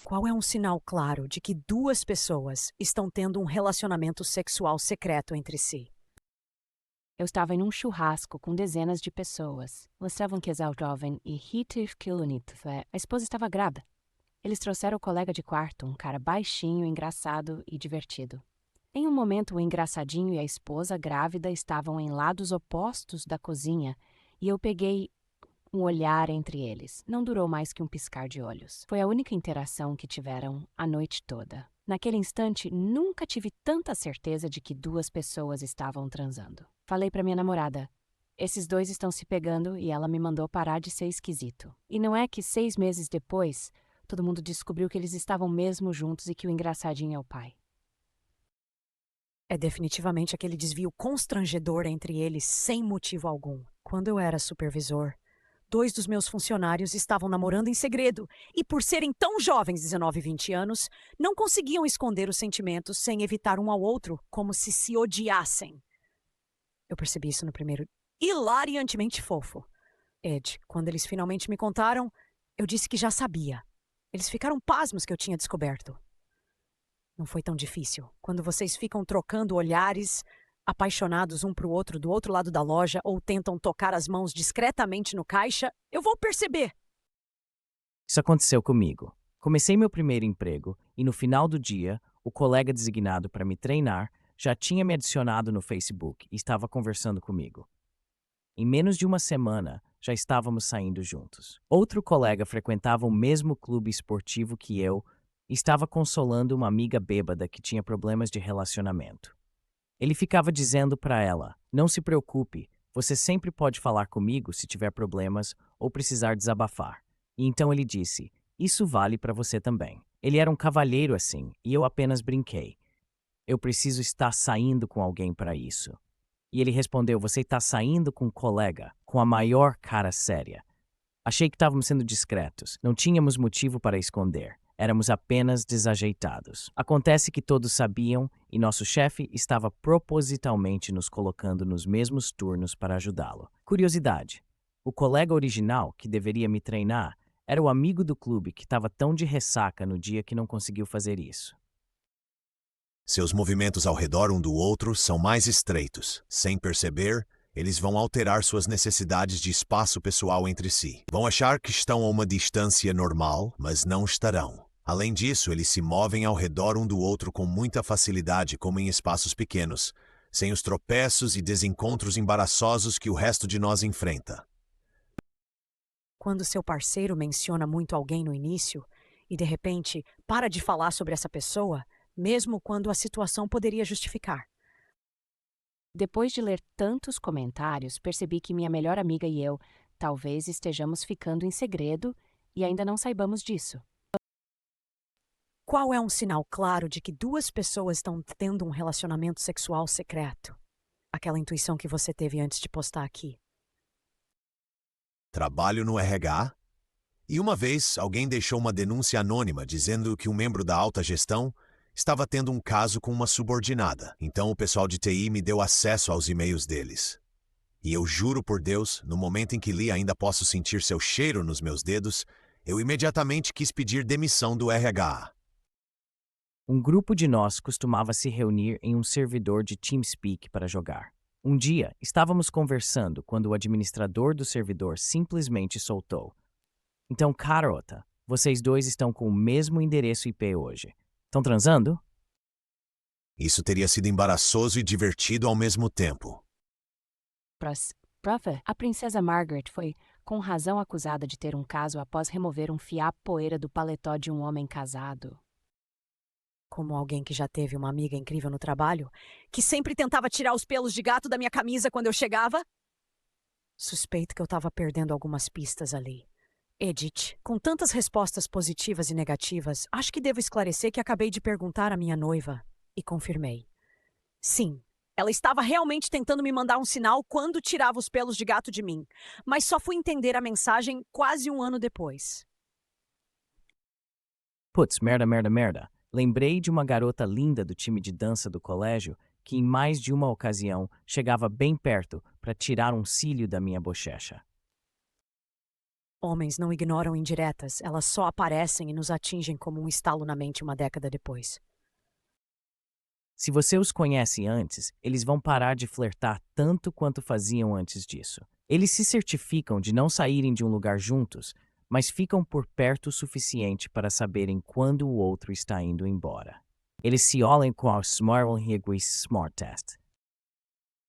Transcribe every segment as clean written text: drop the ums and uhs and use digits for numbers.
Qual é um sinal claro de que duas pessoas estão tendo um relacionamento sexual secreto entre si? Eu estava em um churrasco com dezenas de pessoas. Mostrava um casal jovem e Hitir Kilonitve, a esposa estava grávida. Eles trouxeram o colega de quarto, um cara baixinho, engraçado e divertido. Em um momento, o engraçadinho e a esposa grávida estavam em lados opostos da cozinha e eu peguei um olhar entre eles. Não durou mais que um piscar de olhos. Foi a única interação que tiveram a noite toda. Naquele instante, nunca tive tanta certeza de que duas pessoas estavam transando. Falei para minha namorada: esses dois estão se pegando, e ela me mandou parar de ser esquisito. E não é que 6 meses depois, todo mundo descobriu que eles estavam mesmo juntos e que o engraçadinho é o pai. É definitivamente aquele desvio constrangedor entre eles sem motivo algum. Quando eu era supervisor, dois dos meus funcionários estavam namorando em segredo e, por serem tão jovens, 19 e 20 anos, não conseguiam esconder os sentimentos sem evitar um ao outro, como se odiassem. Eu percebi isso no primeiro hilariantemente fofo. Ed, quando eles finalmente me contaram, eu disse que já sabia. Eles ficaram pasmos que eu tinha descoberto. Não foi tão difícil. Quando vocês ficam trocando olhares, apaixonados um pro outro do outro lado da loja ou tentam tocar as mãos discretamente no caixa, eu vou perceber. Isso aconteceu comigo. Comecei meu primeiro emprego e no final do dia, o colega designado para me treinar já tinha me adicionado no Facebook e estava conversando comigo. Em menos de uma semana, já estávamos saindo juntos. Outro colega frequentava o mesmo clube esportivo que eu e estava consolando uma amiga bêbada que tinha problemas de relacionamento. Ele ficava dizendo para ela: "Não se preocupe, você sempre pode falar comigo se tiver problemas ou precisar desabafar." E então ele disse: "Isso vale para você também." Ele era um cavalheiro assim, e eu apenas brinquei: "Eu preciso estar saindo com alguém para isso." E ele respondeu: "Você está saindo com um colega?" Com a maior cara séria. Achei que estávamos sendo discretos. Não tínhamos motivo para esconder. Éramos apenas desajeitados. Acontece que todos sabiam e nosso chefe estava propositalmente nos colocando nos mesmos turnos para ajudá-lo. Curiosidade: o colega original, que deveria me treinar, era o amigo do clube que estava tão de ressaca no dia que não conseguiu fazer isso. Seus movimentos ao redor um do outro são mais estreitos. Sem perceber, eles vão alterar suas necessidades de espaço pessoal entre si. Vão achar que estão a uma distância normal, mas não estarão. Além disso, eles se movem ao redor um do outro com muita facilidade, como em espaços pequenos, sem os tropeços e desencontros embaraçosos que o resto de nós enfrenta. Quando seu parceiro menciona muito alguém no início e, de repente, para de falar sobre essa pessoa, mesmo quando a situação poderia justificar. Depois de ler tantos comentários, percebi que minha melhor amiga e eu talvez estejamos ficando em segredo e ainda não saibamos disso. Qual é um sinal claro de que duas pessoas estão tendo um relacionamento sexual secreto? Aquela intuição que você teve antes de postar aqui. Trabalho no RH. E uma vez, alguém deixou uma denúncia anônima dizendo que um membro da alta gestão estava tendo um caso com uma subordinada. Então o pessoal de TI me deu acesso aos e-mails deles. E eu juro por Deus, no momento em que li ainda posso sentir seu cheiro nos meus dedos, eu imediatamente quis pedir demissão do RH. Um grupo de nós costumava se reunir em um servidor de TeamSpeak para jogar. Um dia, estávamos conversando quando o administrador do servidor simplesmente soltou: "Então, carota, vocês dois estão com o mesmo endereço IP hoje. Estão transando?" Isso teria sido embaraçoso e divertido ao mesmo tempo. Prof, a princesa Margaret foi, com razão, acusada de ter um caso após remover um fiapo poeira do paletó de um homem casado. Como alguém que já teve uma amiga incrível no trabalho, que sempre tentava tirar os pelos de gato da minha camisa quando eu chegava? Suspeito que eu estava perdendo algumas pistas ali. Edith, com tantas respostas positivas e negativas, acho que devo esclarecer que acabei de perguntar à minha noiva e confirmei. Sim, ela estava realmente tentando me mandar um sinal quando tirava os pelos de gato de mim, mas só fui entender a mensagem quase um ano depois. Putz, merda, merda, merda. Lembrei de uma garota linda do time de dança do colégio que, em mais de uma ocasião, chegava bem perto para tirar um cílio da minha bochecha. Homens não ignoram indiretas, elas só aparecem e nos atingem como um estalo na mente uma década depois. Se você os conhece antes, eles vão parar de flertar tanto quanto faziam antes disso. Eles se certificam de não saírem de um lugar juntos, mas ficam por perto o suficiente para saberem quando o outro está indo embora. Eles se olham com a Smart Test.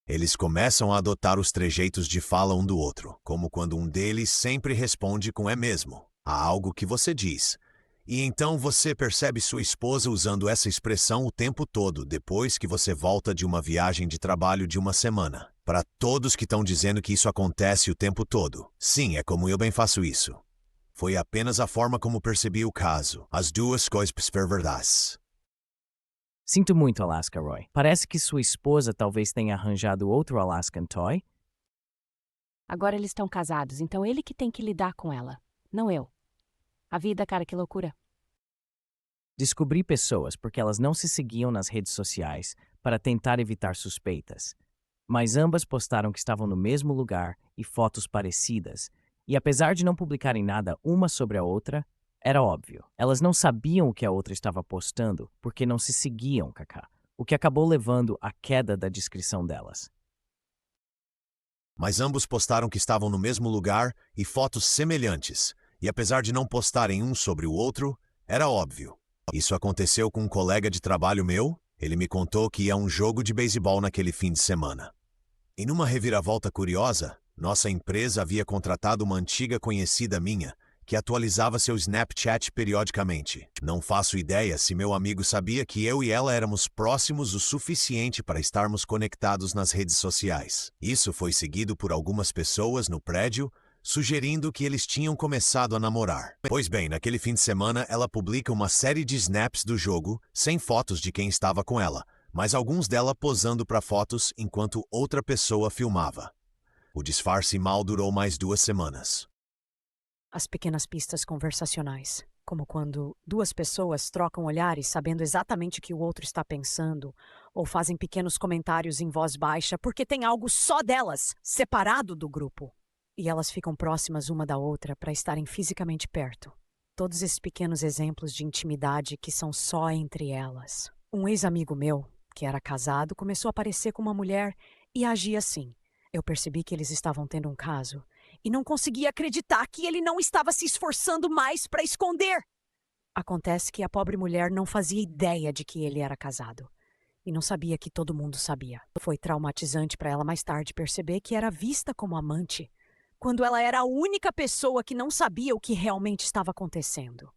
Eles começam a adotar os trejeitos de fala um do outro, como quando um deles sempre responde com é mesmo a algo que você diz. E então você percebe sua esposa usando essa expressão o tempo todo depois que você volta de uma viagem de trabalho de uma semana. Para todos que estão dizendo que isso acontece o tempo todo. Sim, é como eu bem faço isso. Foi apenas a forma como percebi o caso. As duas coisas verdades. Sinto muito, Alaska Roy. Parece que sua esposa talvez tenha arranjado outro Alaskan Toy. Agora eles estão casados, então ele que tem que lidar com ela, não eu. A vida, cara, que loucura. Descobri pessoas porque elas não se seguiam nas redes sociais para tentar evitar suspeitas. Mas ambas postaram que estavam no mesmo lugar e fotos parecidas, e apesar de não publicarem nada uma sobre a outra, era óbvio. Elas não sabiam o que a outra estava postando porque não se seguiam, Kaká, o que acabou levando à queda da descrição delas. Mas ambos postaram que estavam no mesmo lugar e fotos semelhantes, e apesar de não postarem um sobre o outro, era óbvio. Isso aconteceu com um colega de trabalho meu. Ele me contou que ia a um jogo de beisebol naquele fim de semana. E numa reviravolta curiosa, nossa empresa havia contratado uma antiga conhecida minha, que atualizava seu Snapchat periodicamente. Não faço ideia se meu amigo sabia que eu e ela éramos próximos o suficiente para estarmos conectados nas redes sociais. Isso foi seguido por algumas pessoas no prédio, sugerindo que eles tinham começado a namorar. Pois bem, naquele fim de semana ela publica uma série de snaps do jogo, sem fotos de quem estava com ela, mas alguns dela posando para fotos enquanto outra pessoa filmava. O disfarce mal durou mais 2 semanas. As pequenas pistas conversacionais, como quando duas pessoas trocam olhares sabendo exatamente o que o outro está pensando, ou fazem pequenos comentários em voz baixa porque tem algo só delas, separado do grupo. E elas ficam próximas uma da outra para estarem fisicamente perto. Todos esses pequenos exemplos de intimidade que são só entre elas. Um ex-amigo meu, que era casado, começou a aparecer com uma mulher e agir assim. Eu percebi que eles estavam tendo um caso e não conseguia acreditar que ele não estava se esforçando mais para esconder. Acontece que a pobre mulher não fazia ideia de que ele era casado e não sabia que todo mundo sabia. Foi traumatizante para ela mais tarde perceber que era vista como amante, quando ela era a única pessoa que não sabia o que realmente estava acontecendo.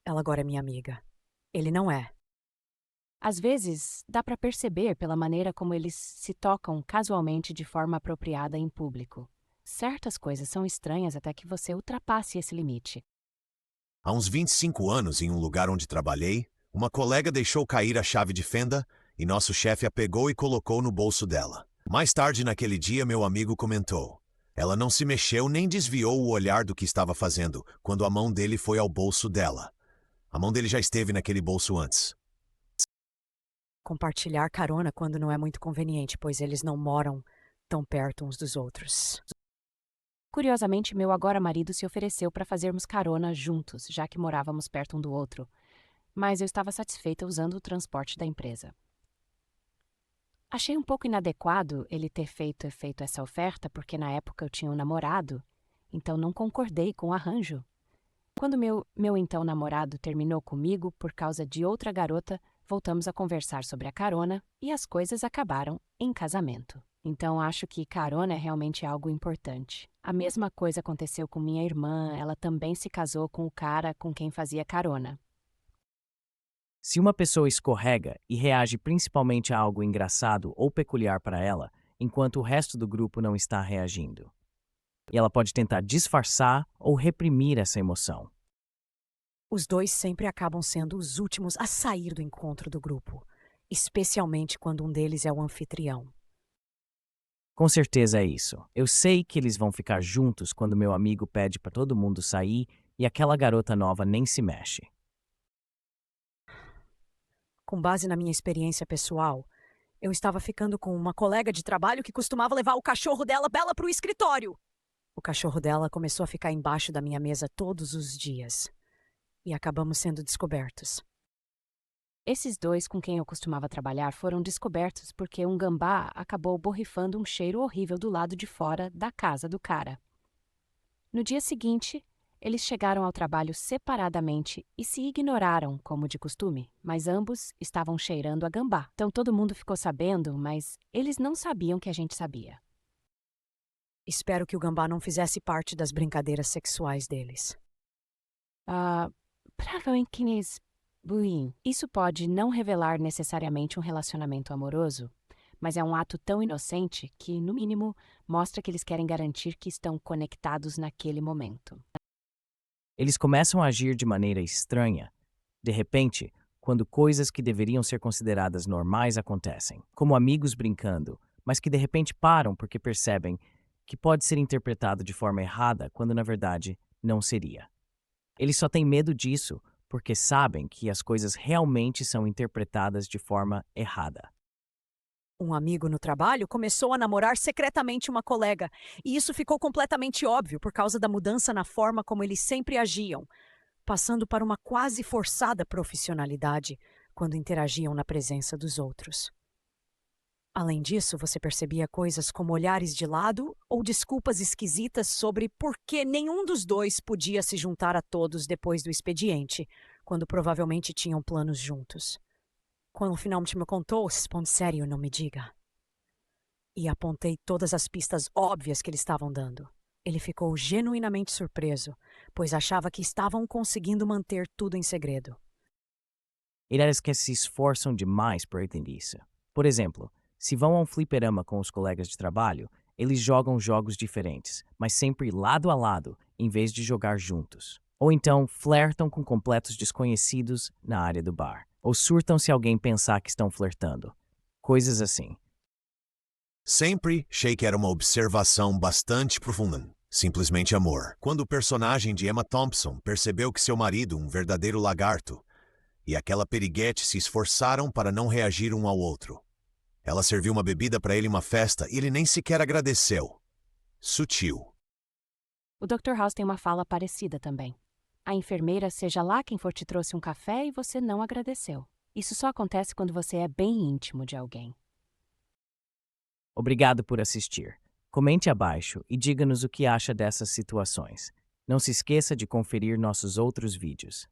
Ela agora é minha amiga. Ele não é. Às vezes, dá para perceber pela maneira como eles se tocam casualmente de forma apropriada em público. Certas coisas são estranhas até que você ultrapasse esse limite. Há uns 25 anos, em um lugar onde trabalhei, uma colega deixou cair a chave de fenda e nosso chefe a pegou e colocou no bolso dela. Mais tarde naquele dia, meu amigo comentou: ela não se mexeu nem desviou o olhar do que estava fazendo quando a mão dele foi ao bolso dela. A mão dele já esteve naquele bolso antes. Compartilhar carona quando não é muito conveniente, pois eles não moram tão perto uns dos outros. Curiosamente, meu agora marido se ofereceu para fazermos carona juntos, já que morávamos perto um do outro. Mas eu estava satisfeita usando o transporte da empresa. Achei um pouco inadequado ele ter feito essa oferta, porque na época eu tinha um namorado, então não concordei com o arranjo. Quando meu então namorado terminou comigo por causa de outra garota, voltamos a conversar sobre a carona e as coisas acabaram em casamento. Então acho que carona é realmente algo importante. A mesma coisa aconteceu com minha irmã, ela também se casou com o cara com quem fazia carona. Se uma pessoa escorrega e reage principalmente a algo engraçado ou peculiar para ela, enquanto o resto do grupo não está reagindo, e ela pode tentar disfarçar ou reprimir essa emoção. Os dois sempre acabam sendo os últimos a sair do encontro do grupo, especialmente quando um deles é o anfitrião. Com certeza é isso. Eu sei que eles vão ficar juntos quando meu amigo pede para todo mundo sair e aquela garota nova nem se mexe. Com base na minha experiência pessoal, eu estava ficando com uma colega de trabalho que costumava levar o cachorro dela, Bela, para o escritório. O cachorro dela começou a ficar embaixo da minha mesa todos os dias. E acabamos sendo descobertos. Esses dois com quem eu costumava trabalhar foram descobertos porque um gambá acabou borrifando um cheiro horrível do lado de fora da casa do cara. No dia seguinte, eles chegaram ao trabalho separadamente e se ignoraram, como de costume, mas ambos estavam cheirando a gambá. Então todo mundo ficou sabendo, mas eles não sabiam que a gente sabia. Espero que o gambá não fizesse parte das brincadeiras sexuais deles. Provavelmente ruim. Isso pode não revelar necessariamente um relacionamento amoroso, mas é um ato tão inocente que, no mínimo, mostra que eles querem garantir que estão conectados naquele momento. Eles começam a agir de maneira estranha, de repente, quando coisas que deveriam ser consideradas normais acontecem, como amigos brincando, mas que de repente param porque percebem que pode ser interpretado de forma errada quando na verdade não seria. Eles só têm medo disso porque sabem que as coisas realmente são interpretadas de forma errada. Um amigo no trabalho começou a namorar secretamente uma colega, e isso ficou completamente óbvio por causa da mudança na forma como eles sempre agiam, passando para uma quase forçada profissionalidade quando interagiam na presença dos outros. Além disso, você percebia coisas como olhares de lado ou desculpas esquisitas sobre por que nenhum dos dois podia se juntar a todos depois do expediente, quando provavelmente tinham planos juntos. Quando finalmente me contou, responde sério, não me diga. E apontei todas as pistas óbvias que eles estavam dando. Ele ficou genuinamente surpreso, pois achava que estavam conseguindo manter tudo em segredo. Eles que se esforçam demais por entender isso. Por exemplo, se vão a um fliperama com os colegas de trabalho, eles jogam jogos diferentes, mas sempre lado a lado, em vez de jogar juntos. Ou então flertam com completos desconhecidos na área do bar. Ou surtam se alguém pensar que estão flertando. Coisas assim. Sempre achei que era uma observação bastante profunda. Simplesmente amor. Quando o personagem de Emma Thompson percebeu que seu marido, um verdadeiro lagarto, e aquela periguete se esforçaram para não reagir um ao outro. Ela serviu uma bebida para ele em uma festa e ele nem sequer agradeceu. Sutil. O Dr. House tem uma fala parecida também. A enfermeira seja lá quem for te trouxe um café e você não agradeceu. Isso só acontece quando você é bem íntimo de alguém. Obrigado por assistir. Comente abaixo e diga-nos o que acha dessas situações. Não se esqueça de conferir nossos outros vídeos.